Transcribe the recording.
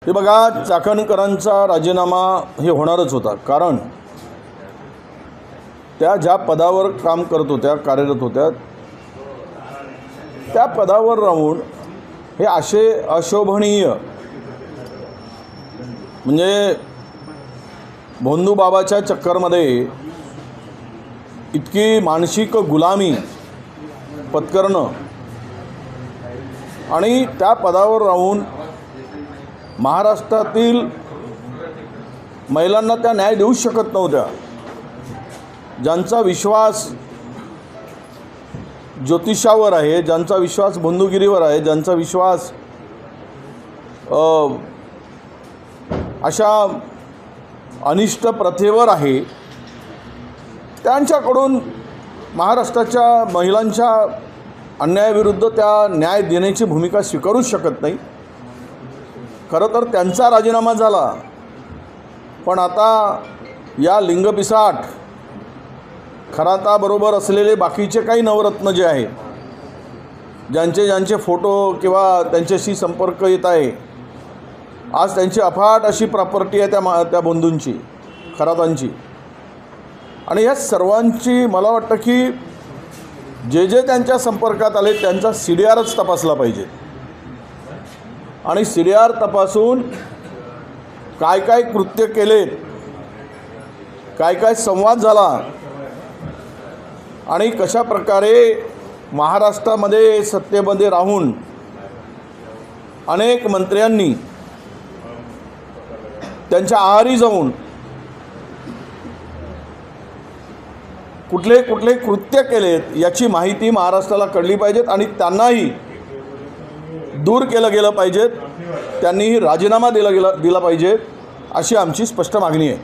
हे बघा, चाकणकरांचा राजीनामा हे होणारच होता, कारण त्या ज्या पदावर काम करत होत्या, कार्यरत होत्या, त्या पदावर राहून हे असे अशोभनीय म्हणजे भोंदू बाबाच्या चक्करमध्ये इतकी मानसिक गुलामी पत्करणं आणि त्या पदावर राहून महाराष्ट्रातील महिलांना त्या न्याय देऊ शकत नव्हत्या, ज्यांचा विश्वास ज्योतिषावर आहे, ज्यांचा विश्वास बंधुगिरीवर आहे, ज्यांचा विश्वास अशा अनिष्ट प्रथेवर आहे, त्यांच्याकडून महाराष्ट्राच्या महिलांच्या अन्यायाविरुद्ध त्या न्याय देण्याची भूमिका स्वीकारूच शकत नाही. खरं तर त्यांचा राजीनामा झाला, पण आता या लिंगपिसाट खराताबरोबर असलेले बाकीचे काही नवरत्न जे आहे, ज्यांचे फोटो किंवा त्यांच्याशी संपर्क येत आहे, आज त्यांची अफाट अशी प्रॉपर्टी आहे त्या बंधूंची, खरातांची, आणि या सर्वांची मला वाटतं की जे त्यांच्या संपर्कात आले त्यांचा CDRच तपासला पाहिजे आणि CDR तपासून काय कृत्य केलेत, काय संवाद झाला आणि कशा प्रकारे महाराष्ट्रामध्ये सत्तेमध्ये राहून अनेक मंत्र्यांनी त्यांच्या आहारी जाऊन कुठले कृत्य केलेत याची माहिती महाराष्ट्राला कळली पाहिजेत आणि त्यांनाही दूर केलं गेलं पाहिजेत, त्यांनीही राजीनामा दिला पाहिजे, अशी आमची स्पष्ट मागणी आहे.